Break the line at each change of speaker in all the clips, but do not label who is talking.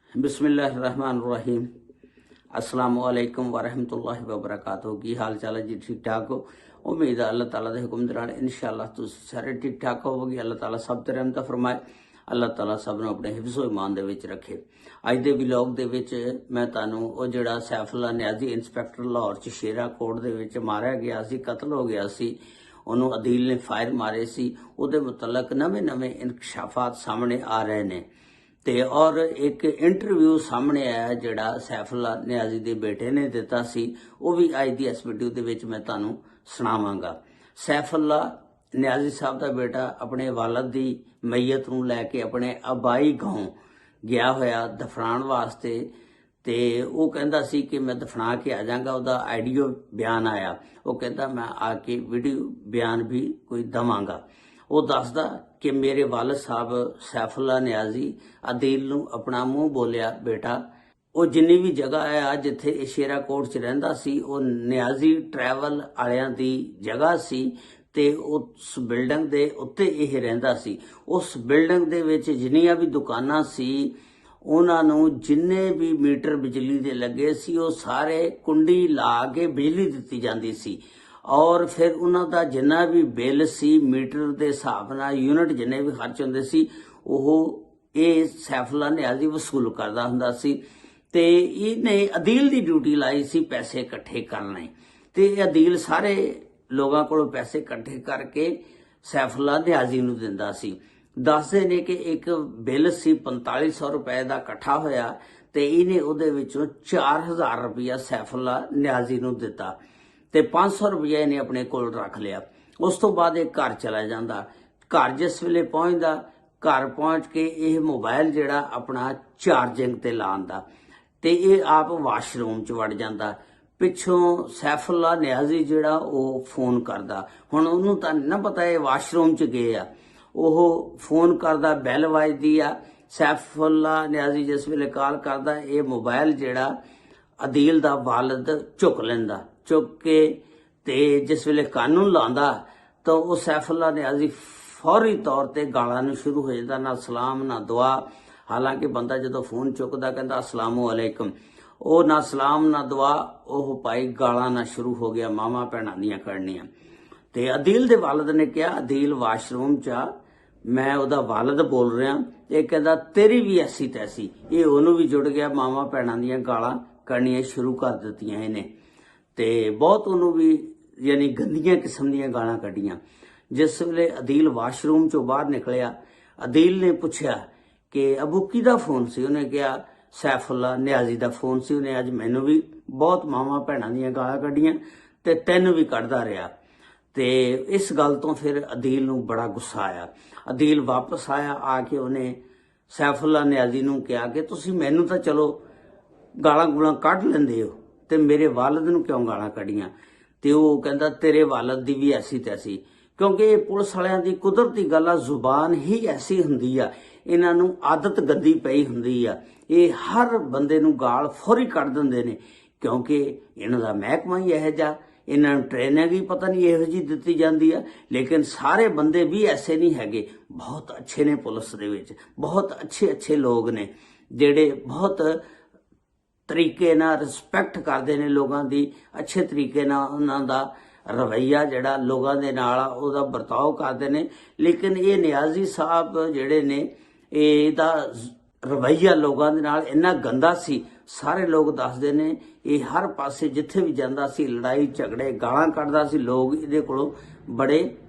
बिस्मिल्लाहिर्रहमानिर्रहीम। अस्सलामुअलैकुम वरहमतुल्लाहि वबरकातुहू। की हाल चाल है जी? ठीक ठाक हो? उम्मीद है अल्लाह ताला दे हुक्म दे नाल इंशाअल्लाह तुसीं सारे ठीक ठाक होवोगे। अल्लाह ताला सब ते रहमत फरमाए। अल्लाह ताला सब नूं अपने हिफ्ज़ो ईमान दे विच रखे। अज दे व्लॉग दे विच मैं तुहानूं ओ जिहड़ा सैफुल्ला नियाज़ी इंस्पैक्टर लाहौर च शेरा कोट दे विच मारिया गया सी, कतल हो गया सी, ਉਹਨੂੰ अदील ने फायर मारे सी, ਉਹਦੇ मुतलक नवे नवे इंकशाफात सामने आ रहे ने। ते और एक इंटरव्यू सामने आया जिहड़ा सैफुल्ला नियाज़ी दे बेटे ने दिता सी, वो भी अज दी इस वीडियो दे विच मैं तुहानूं सुणावांगा। सैफुल्ला नियाज़ी साहब दा बेटा अपने वालद दी मैयत नूं लैके अपने आबाई गांव गया होया दफनाण वास्ते, ते वो कहंदा सी कि मैं दफना के आ जाऊंगा। ਉਹਦਾ ਆਡੀਓ ਬਿਆਨ ਆਇਆ, ਉਹ ਕਹਿੰਦਾ मैं आके वीडियो बयान भी कोई दवांगा। ਉਹ ਦੱਸਦਾ कि मेरे वालद साहब सैफुल्ला नियाज़ी अदील नूं अपना मूँह बोलिया, बेटा ਉਹ जिन्नी भी जगह है जिथे शेरा कोट च रहिंदा सी, ਉਹ नियाज़ी ट्रैवल वालियां दी जगह सी ते उस बिल्डिंग दे उत्ते ਇਹ ਰਹਿੰਦਾ ਸੀ। उस बिल्डिंग दे विच जिन्नियां भी दुकानां सी, ਉਹਨਾਂ ਨੂੰ ਜਿੰਨੇ ਵੀ ਮੀਟਰ ਬਿਜਲੀ ਦੇ ਲੱਗੇ ਸੀ ਉਹ ਸਾਰੇ ਕੁੰਡੀ ਲਾ ਕੇ ਬਿਜਲੀ ਦਿੱਤੀ ਜਾਂਦੀ ਸੀ, ਔਰ ਫਿਰ ਉਹਨਾਂ ਦਾ ਜਿੰਨਾ ਵੀ ਬਿੱਲ ਸੀ ਮੀਟਰ ਦੇ ਹਿਸਾਬ ਨਾਲ ਯੂਨਿਟ ਜਿੰਨੇ ਵੀ ਖਰਚ ਹੁੰਦੇ ਸੀ ਉਹ ਇਹ ਸੈਫੁल्ला ਨਿਆਜ਼ੀ ਵਸੂਲ ਕਰਦਾ ਹੁੰਦਾ ਸੀ। ਤੇ ਇਹਨੇ ਅਦੀਲ ਦੀ ਡਿਊਟੀ ਲਾਈ ਸੀ ਪੈਸੇ ਇਕੱਠੇ ਕਰਨੇ, ਤੇ ਇਹ ਅਦੀਲ ਸਾਰੇ ਲੋਕਾਂ ਕੋਲੋਂ ਪੈਸੇ ਇਕੱਠੇ ਕਰਕੇ ਸੈਫੁल्ला ਨਿਆਜ਼ੀ ਨੂੰ ਦਿੰਦਾ ਸੀ। ਦੱਸਦੇ ਨੇ ਕਿ ਇੱਕ ਬਿੱਲ ਸੀ 4500 ਰੁਪਏ ਦਾ ਇਕੱਠਾ ਹੋਇਆ, ਤੇ ਇਹਨੇ ਉਹਦੇ ਵਿੱਚੋਂ 4000 ਰੁਪਇਆ ਸੈਫੁल्ला ਨਿਆਜ਼ੀ ਨੂੰ ਦਿੱਤਾ ਤੇ 500 ਰੁਪਇਆ ਇਹਨੇ ਆਪਣੇ ਕੋਲ ਰੱਖ ਲਿਆ। ਉਸ ਤੋਂ ਬਾਅਦ ਇਹ ਘਰ ਚਲਾ ਜਾਂਦਾ। ਘਰ ਜਿਸ ਵੇਲੇ ਪਹੁੰਚਦਾ, ਘਰ ਪਹੁੰਚ ਕੇ ਇਹ ਮੋਬਾਈਲ ਜਿਹੜਾ ਆਪਣਾ ਚਾਰਜਿੰਗ ਤੇ ਲਾਉਂਦਾ, ਤੇ ਇਹ ਆਪ ਵਾਸ਼ਰੂਮ 'ਚ ਵੜ ਜਾਂਦਾ। ਪਿੱਛੋਂ ਸੈਫੁल्ला ਨਿਆਜ਼ੀ ਜਿਹੜਾ ਉਹ ਫੋਨ ਕਰਦਾ। ਹੁਣ ਉਹਨੂੰ ਤਾਂ ਨਾ ਪਤਾ ਇਹ ਵਾਸ਼ਰੂਮ 'ਚ ਗਏ ਆ। ਉਹ ਫੋਨ ਕਰਦਾ, ਬੈਲ ਵੱਜਦੀ ਆ। ਸੈਫੁल्ला ਨਿਆਜ਼ੀ ਜਿਸ ਵੇਲੇ ਕਾਲ ਕਰਦਾ, ਇਹ ਮੋਬਾਈਲ ਜਿਹੜਾ ਅਦੀਲ ਦਾ ਵਾਲਦ ਚੁੱਕ ਲੈਂਦਾ। ਚੁੱਕ ਕੇ ਤੇ ਜਿਸ ਵੇਲੇ ਕਾਨੂੰਨ ਲਾਉਂਦਾ ਤਾਂ ਉਹ ਸੈਫੁल्ला ਨਿਆਜ਼ੀ ਫੌਰੀ ਤੌਰ ਤੇ ਗਾਲਾਂ ਨੂੰ ਸ਼ੁਰੂ ਹੋ ਜਾਂਦਾ, ਨਾ ਸਲਾਮ ਨਾ ਦੁਆ। ਹਾਲਾਂਕਿ ਬੰਦਾ ਜਦੋਂ ਫੋਨ ਚੁੱਕਦਾ ਕਹਿੰਦਾ ਅਸਲਾਮੁ ਅਲੈਕਮ, ਉਹ ਨਾ ਸਲਾਮ ਨਾ ਦੁਆ, ਉਹ ਭਾਈ ਗਾਲਾਂ ਨਾ ਸ਼ੁਰੂ ਹੋ ਗਿਆ, ਮਾਵਾਂ ਭੈਣਾਂ ਦੀਆਂ ਕਰਨੀਆਂ। ਤੇ ਅਦੀਲ ਦੇ ਵਾਲਦ ਨੇ ਕਿਹਾ, ਅਦੀਲ ਵਾਸ਼ਰੂਮ 'ਚ ਆ, ਮੈਂ ਉਹਦਾ ਵਾਲਦ ਬੋਲ ਰਿਹਾ। ਇਹ ਕਹਿੰਦਾ ਤੇਰੀ ਵੀ ਐਸੀ ਤੈਸੀ। ਇਹ ਉਹਨੂੰ ਵੀ ਜੁੜ ਗਿਆ, ਮਾਵਾਂ ਭੈਣਾਂ ਦੀਆਂ ਗਾਲਾਂ ਕਰਨੀਆਂ ਸ਼ੁਰੂ ਕਰ ਦਿੱਤੀਆਂ ਇਹਨੇ, ਤੇ ਬਹੁਤ ਉਹਨੂੰ ਵੀ ਯਾਨੀ ਗੰਦੀਆਂ ਕਿਸਮ ਦੀਆਂ ਗਾਲਾਂ ਕੱਢੀਆਂ। ਜਿਸ ਵੇਲੇ ਅਦੀਲ ਵਾਸ਼ਰੂਮ 'ਚੋਂ ਬਾਹਰ ਨਿਕਲਿਆ, ਅਦੀਲ ਨੇ ਪੁੱਛਿਆ ਕਿ ਅਬੂ ਕਿਹਦਾ ਫੋਨ ਸੀ? ਉਹਨੇ ਕਿਹਾ ਸੈਫੁल्ला ਨਿਆਜ਼ੀ ਦਾ ਫੋਨ ਸੀ। ਉਹਨੇ ਅੱਜ ਮੈਨੂੰ ਵੀ ਬਹੁਤ ਮਾਵਾਂ ਭੈਣਾਂ ਦੀਆਂ ਗਾਲਾਂ ਕੱਢੀਆਂ ਤੇ ਤੈਨੂੰ ਵੀ ਕੱਢਦਾ ਰਿਹਾ। ਤੇ ਇਸ ਗੱਲ ਤੋਂ ਫਿਰ ਅਦੀਲ ਨੂੰ ਬੜਾ ਗੁੱਸਾ ਆਇਆ। ਅਦੀਲ ਵਾਪਸ ਆਇਆ, ਆ ਕੇ ਉਹਨੇ ਸੈਫੁल्ला ਨਿਆਜ਼ੀ ਨੂੰ ਕਿਹਾ ਕਿ ਤੁਸੀਂ ਮੈਨੂੰ ਤਾਂ ਚਲੋ ਗਾਲਾਂ ਗੂਲਾਂ ਕੱਢ ਲੈਂਦੇ ਹੋ, ਤੇ ਮੇਰੇ ਵਾਲਦ ਨੂੰ ਕਿਉਂ ਗਾਲਾਂ ਕੱਢੀਆਂ? ਤੇ ਉਹ ਕਹਿੰਦਾ ਤੇਰੇ ਵਾਲਦ ਦੀ ਵੀ ਐਸੀ ਤੈਸੀ। ਕਿਉਂਕਿ ਇਹ ਪੁਲਿਸ ਵਾਲਿਆਂ ਦੀ ਕੁਦਰਤੀ ਗੱਲ ਆ, ਜ਼ੁਬਾਨ ਹੀ ਐਸੀ ਹੁੰਦੀ ਆ, ਇਹਨਾਂ ਨੂੰ ਆਦਤ ਗੰਦੀ ਪਈ ਹੁੰਦੀ ਆ। ਇਹ ਹਰ ਬੰਦੇ ਨੂੰ ਗਾਲ ਫੌਰੀ ਕੱਢ ਦਿੰਦੇ ਨੇ, ਕਿਉਂਕਿ ਇਹਨਾਂ ਦਾ ਮਹਿਕਮਾ ਹੀ ਇਹੋ ਜਿਹਾ। ਇਹਨਾਂ ਨੂੰ ਟ੍ਰੇਨਿੰਗ ਹੀ ਪਤਾ ਨਹੀਂ ਇਹੋ ਜਿਹੀ ਦਿੱਤੀ ਜਾਂਦੀ ਆ। ਲੇਕਿਨ ਸਾਰੇ ਬੰਦੇ ਵੀ ਐਸੇ ਨਹੀਂ ਹੈਗੇ, ਬਹੁਤ ਅੱਛੇ ਨੇ ਪੁਲਿਸ ਦੇ ਵਿੱਚ, ਬਹੁਤ ਅੱਛੇ ਲੋਕ ਨੇ ਜਿਹੜੇ ਬਹੁਤ ਤਰੀਕੇ ਨਾਲ ਰਿਸਪੈਕਟ ਕਰਦੇ ਨੇ ਲੋਕਾਂ ਦੀ, ਅੱਛੇ ਤਰੀਕੇ ਨਾਲ ਉਹਨਾਂ ਦਾ ਰਵੱਈਆ ਜਿਹੜਾ ਲੋਕਾਂ ਦੇ ਨਾਲ ਉਹਦਾ ਵਰਤਾਓ ਕਰਦੇ ਨੇ। ਲੇਕਿਨ ਇਹ ਨਿਆਜ਼ੀ ਸਾਹਿਬ ਜਿਹੜੇ ਨੇ, ਇਹਦਾ ਰਵੱਈਆ ਲੋਕਾਂ ਦੇ ਨਾਲ ਇੰਨਾ ਗੰਦਾ ਸੀ। ਸਾਰੇ ਲੋਕ ਦੱਸਦੇ ਨੇ ਇਹ ਹਰ ਪਾਸੇ ਜਿੱਥੇ ਵੀ ਜਾਂਦਾ ਸੀ ਲੜਾਈ ਝਗੜੇ ਗਾਲਾਂ ਕੱਢਦਾ ਸੀ। ਲੋਕ ਇਹਦੇ ਕੋਲੋਂ ਬੜੇ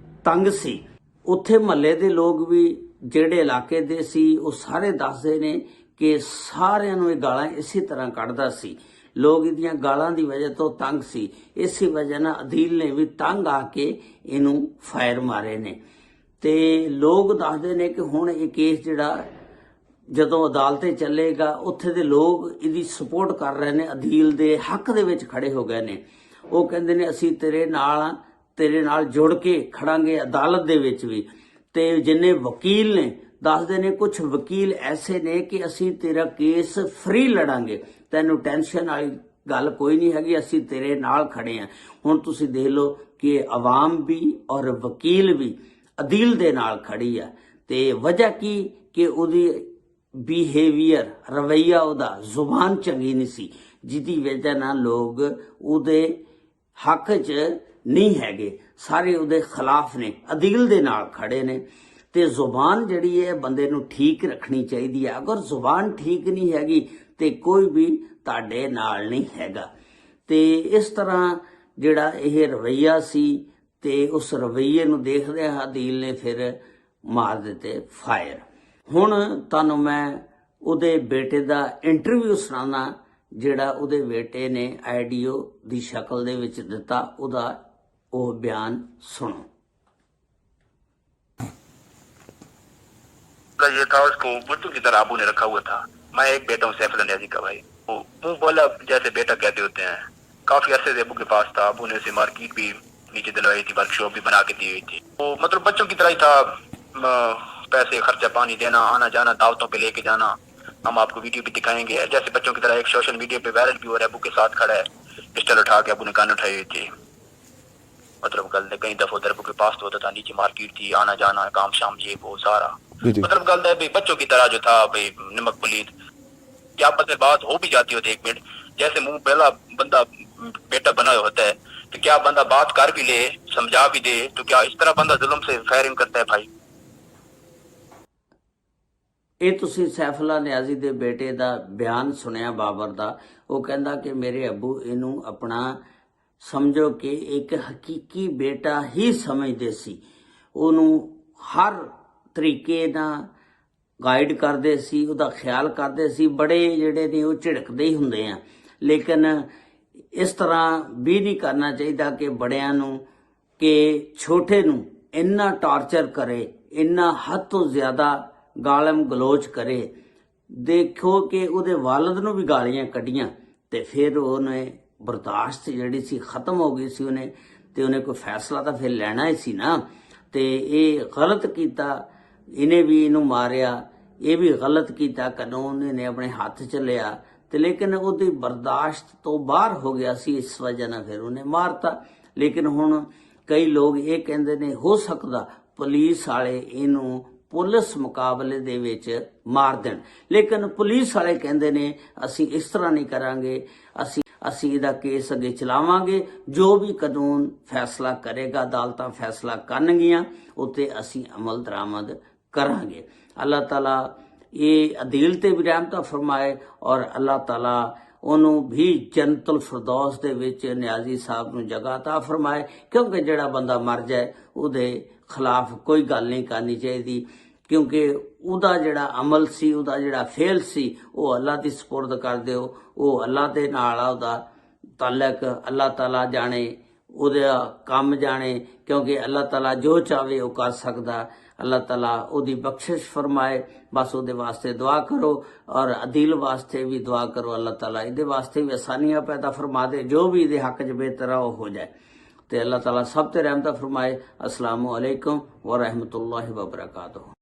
ਤੰਗ ਸੀ। ਉੱਥੇ ਮਹੱਲੇ ਦੇ ਲੋਕ ਵੀ ਜਿਹੜੇ ਇਲਾਕੇ ਦੇ ਸੀ ਉਹ ਸਾਰੇ ਦੱਸਦੇ ਨੇ ਕਿ ਸਾਰਿਆਂ ਨੂੰ ਇਹ ਗਾਲਾਂ ਇਸੇ ਤਰ੍ਹਾਂ ਕੱਢਦਾ ਸੀ। ਲੋਕ ਇਹਦੀਆਂ ਗਾਲਾਂ ਦੀ ਵਜ੍ਹਾ ਤੋਂ ਤੰਗ ਸੀ। ਇਸੇ ਵਜ੍ਹਾ ਨਾਲ ਅਦੀਲ ਨੇ ਵੀ ਤੰਗ ਆ ਕੇ ਇਹਨੂੰ ਫਾਇਰ ਮਾਰੇ ਨੇ। ਤੇ ਲੋਕ ਦੱਸਦੇ ਨੇ ਕਿ ਹੁਣ ਇਹ ਕੇਸ ਜਿਹੜਾ ਜਦੋਂ ਅਦਾਲਤੇ ਚੱਲੇਗਾ, ਉੱਥੇ ਦੇ ਲੋਕ ਇਹਦੀ ਸਪੋਰਟ ਕਰ ਰਹੇ ਨੇ, ਅਦੀਲ ਦੇ ਹੱਕ ਦੇ ਵਿੱਚ ਖੜੇ ਹੋ ਗਏ ਨੇ। ਉਹ ਕਹਿੰਦੇ ਨੇ ਅਸੀਂ ਤੇਰੇ ਨਾਲ ਜੁੜ ਕੇ ਖੜਾਂਗੇ ਅਦਾਲਤ ਦੇ ਵਿੱਚ ਵੀ। ਤੇ ਜਿੰਨੇ ਵਕੀਲ ਨੇ ਦੱਸਦੇ ਨੇ, ਕੁਝ ਵਕੀਲ ਐਸੇ ਨੇ ਕਿ ਅਸੀਂ ਤੇਰਾ ਕੇਸ ਫ੍ਰੀ ਲੜਾਂਗੇ, ਤੈਨੂੰ ਟੈਨਸ਼ਨ ਵਾਲੀ ਗੱਲ ਕੋਈ ਨਹੀਂ ਹੈਗੀ, ਅਸੀਂ ਤੇਰੇ ਨਾਲ ਖੜੇ ਹਾਂ। ਹੁਣ ਤੁਸੀਂ ਦੇਖ ਲਓ ਕਿ ਆਵਾਮ ਵੀ ਔਰ ਵਕੀਲ ਵੀ ਅਦੀਲ ਦੇ ਨਾਲ ਖੜੀ ਆ। ਤੇ ਵਜ੍ਹਾ ਕੀ ਕਿ ਉਹਦੀ ਬਿਹੇਵੀਅਰ ਰਵੱਈਆ ਉਹਦਾ ਜ਼ੁਬਾਨ ਚੰਗੀ ਨਹੀਂ ਸੀ, ਜਿਹਦੀ ਵਜ੍ਹਾ ਨਾਲ ਲੋਕ ਉਹਦੇ ਹੱਕ 'ਚ ਨਹੀਂ ਹੈਗੇ, ਸਾਰੇ ਉਹਦੇ ਖਿਲਾਫ ਨੇ, ਅਦੀਲ ਦੇ ਨਾਲ ਖੜੇ ਨੇ। ਤੇ ਜ਼ੁਬਾਨ ਜਿਹੜੀ ਹੈ ਬੰਦੇ ਨੂੰ ਠੀਕ ਰੱਖਣੀ ਚਾਹੀਦੀ ਹੈ। ਅਗਰ ਜ਼ੁਬਾਨ ਠੀਕ ਨਹੀਂ ਹੈਗੀ ਤੇ ਕੋਈ ਵੀ ਤੁਹਾਡੇ ਨਾਲ ਨਹੀਂ ਹੈਗਾ। ਤੇ ਇਸ ਤਰ੍ਹਾਂ ਜਿਹੜਾ ਇਹ ਰਵੱਈਆ ਸੀ ਤੇ ਉਸ ਰਵੱਈਏ ਨੂੰ ਦੇਖਦਿਆਂ ਅਦੀਲ ਨੇ ਫਿਰ ਮਾਰ ਦਿੱਤੇ ਫਾਇਰ। ਹੁਣ ਤੁਹਾਨੂੰ ਮੈਂ ਉਹਦੇ ਬੇਟੇ ਦਾ ਇੰਟਰਵਿਊ ਸੁਣਾਉਣਾ, ਜਿਹੜਾ ਉਹਦੇ ਬੇਟੇ ਨੇ ਆਡੀਓ ਦੀ ਸ਼ਕਲ ਦੇ ਵਿੱਚ ਦਿੱਤਾ, ਉਹਦਾ ਉਹ ਬਿਆਨ सुनो।
ये था उसको बुद्धू की तरह अबू ने रखा हुआ था। मैं एक बेटा हूँ सैफुल न्याजी का भाई। वो मुंह बोला जैसे बेटा कहते होते हैं। काफी अरसे से अबू के पास था। अबू ने उसे मार्केट भी नीचे दिलवाई थी, वर्कशॉप भी बना के दी हुई थी। वो मतलब बच्चों की तरह ही था। पैसे खर्चा पानी देना, आना जाना, दावतों पे लेके जाना। हम आपको वीडियो भी दिखाएंगे जैसे बच्चों की तरह। एक सोशल मीडिया पे वायरल भी हो रहा है, अबू के साथ खड़ा है, पिस्टल उठा के अबू ने कान उठाई हुई थी। मतलब गल कई दफा उधर अबू के पास तो होता था, नीचे मार्केट थी, आना जाना, काम शाम, ये वो सारा। मतलब गल है भाई बच्चों की तरह जो था भाई, नमक पलीद। क्या पता बात हो भी जाती होती, एक मिनट जैसे मुंह पहला बंदा बेटा बना होता है, तो क्या बंदा बात कर भी ले, समझा भी दे, तो क्या इस तरह बंदा जुल्म से फायरिंग करता है भाई?
ਇਹ ਤੁਸੀਂ ਸੈਫੁੱਲਾ ਨਿਆਜ਼ੀ ਦੇ ਬੇਟੇ ਦਾ ਬਿਆਨ ਸੁਣਿਆ, ਬਾਬਰ ਦਾ। ਉਹ ਕਹਿੰਦਾ ਕਿ ਮੇਰੇ ਅੱਬੂ ਇਹਨੂੰ ਆਪਣਾ ਸਮਝੋ ਕਿ ਇੱਕ ਹਕੀਕੀ ਬੇਟਾ ਹੀ ਸਮਝਦੇ ਸੀ। ਉਹਨੂੰ ਹਰ ਤਰੀਕੇ ਨਾਲ ਗਾਈਡ ਕਰਦੇ ਸੀ, ਉਹਦਾ ਖਿਆਲ ਕਰਦੇ ਸੀ। ਬੜੇ ਜਿਹੜੇ ਨੇ ਉਹ ਝਿੜਕਦੇ ਹੀ ਹੁੰਦੇ ਆ, ਲੇਕਿਨ ਇਸ ਤਰ੍ਹਾਂ ਵੀ ਨਹੀਂ ਕਰਨਾ ਚਾਹੀਦਾ ਕਿ ਬੜਿਆਂ ਨੂੰ, ਕਿ ਛੋਟੇ ਨੂੰ ਇੰਨਾ ਟਾਰਚਰ ਕਰੇ, ਇੰਨਾ ਹੱਦ ਤੋਂ ਜ਼ਿਆਦਾ ਗਾਲਮ ਗਲੋਚ ਕਰੇ। ਦੇਖੋ ਕਿ ਉਹਦੇ ਵਾਲਦ ਨੂੰ ਵੀ ਗਾਲੀਆਂ ਕੱਢੀਆਂ ਤੇ ਫਿਰ ਉਹਨੇ ਬਰਦਾਸ਼ਤ ਜਿਹੜੀ ਸੀ ਖਤਮ ਹੋ ਗਈ ਸੀ ਉਹਨੇ, ਤੇ ਉਹਨੇ ਕੋਈ ਫੈਸਲਾ ਤਾਂ ਫਿਰ ਲੈਣਾ ਹੀ ਸੀ ਨਾ। ਤੇ ਇਹ ਗਲਤ ਕੀਤਾ, ਇਹਨੇ ਵੀ ਇਹਨੂੰ ਮਾਰਿਆ, ਇਹ ਵੀ ਗਲਤ ਕੀਤਾ, ਕਾਨੂੰਨ ਨੇ ਆਪਣੇ ਹੱਥ 'ਚ ਲਿਆ ਤੇ ਲੇਕਿਨ ਉਹਦੀ ਬਰਦਾਸ਼ਤ ਤੋਂ ਬਾਹਰ ਹੋ ਗਿਆ ਸੀ, ਇਸ ਵਜ੍ਹਾ ਨਾਲ ਫਿਰ ਉਹਨੇ ਮਾਰਤਾ। ਲੇਕਿਨ ਹੁਣ ਕਈ ਲੋਕ ਇਹ ਕਹਿੰਦੇ ਨੇ ਹੋ ਸਕਦਾ ਪੁਲਿਸ ਵਾਲੇ ਇਹਨੂੰ ਪੁਲਿਸ ਮੁਕਾਬਲੇ ਦੇ ਵਿੱਚ ਮਾਰ ਦੇਣ, ਲੇਕਿਨ ਪੁਲਿਸ ਵਾਲੇ ਕਹਿੰਦੇ ਨੇ ਅਸੀਂ ਇਸ ਤਰ੍ਹਾਂ ਨਹੀਂ ਕਰਾਂਗੇ, ਅਸੀਂ ਇਹਦਾ ਕੇਸ ਅੱਗੇ ਚਲਾਵਾਂਗੇ, ਜੋ ਵੀ ਕਾਨੂੰਨ ਫੈਸਲਾ ਕਰੇਗਾ, ਅਦਾਲਤਾਂ ਫੈਸਲਾ ਕਰਨਗੀਆਂ, ਉੱਤੇ ਅਸੀਂ ਅਮਲ ਦਰਾਮਦ ਕਰਾਂਗੇ। ਅੱਲਾਹ ਤਾਲਾ ਇਹ ਅਦੀਲ ਤੇ ਵੀ ਰਹਿਮਤਾਂ ਫਰਮਾਏ ਔਰ ਅੱਲਾਹ ਤਾਲਾ ਉਹਨੂੰ ਵੀ ਜੰਨਤੁਲ ਫਿਰਦੌਸ ਦੇ ਵਿੱਚ ਨਿਆਜ਼ੀ ਸਾਹਿਬ ਨੂੰ ਜਗ੍ਹਾ ਅਤਾ ਫਰਮਾਏ, ਕਿਉਂਕਿ ਜਿਹੜਾ ਬੰਦਾ ਮਰ ਜਾਏ ਉਹਦੇ ਖਿਲਾਫ ਕੋਈ ਗੱਲ ਨਹੀਂ ਕਰਨੀ ਚਾਹੀਦੀ, ਕਿਉਂਕਿ ਉਹਦਾ ਜਿਹੜਾ ਅਮਲ ਸੀ, ਉਹਦਾ ਜਿਹੜਾ ਫੇਲ ਸੀ, ਉਹ ਅੱਲਾਹ ਦੀ ਸਪੁਰਦ ਕਰ ਦਿਓ। ਉਹ ਅੱਲਾਹ ਦੇ ਨਾਲ ਆ, ਉਹਦਾ ਤਾਲਕ ਅੱਲਾਹ ਤਾਲਾ ਜਾਣੇ, ਉਹਦਾ ਕੰਮ ਜਾਣੇ, ਕਿਉਂਕਿ ਅੱਲਾਹ ਤਾਲਾ ਜੋ ਚਾਹਵੇ ਉਹ ਕਰ ਸਕਦਾ। ਅੱਲਾਹ ਤਾਲਾ ਉਹਦੀ ਬਖਸ਼ਿਸ਼ ਫਰਮਾਏ। ਬਸ ਉਹਦੇ ਵਾਸਤੇ ਦੁਆ ਕਰੋ ਔਰ ਅਦੀਲ ਵਾਸਤੇ ਵੀ ਦੁਆ ਕਰੋ। ਅੱਲਾਹ ਤਾਲਾ ਇਹਦੇ ਵਾਸਤੇ ਵੀ ਆਸਾਨੀਆਂ ਪੈਦਾ ਫਰਮਾ ਦੇ, ਜੋ ਵੀ ਇਹਦੇ ਹੱਕ 'ਚ ਬਿਹਤਰ ਆ ਉਹ ਹੋ ਜਾਏ। ਤੇ ਅੱਲਾਹ ਤਾਲਾ ਸਭ ਤੇ ਰਹਿਮਤਾਂ ਫਰਮਾਏ। अस्सलामु अलैकुम व रहमतुल्लाहि व बरकातुहू।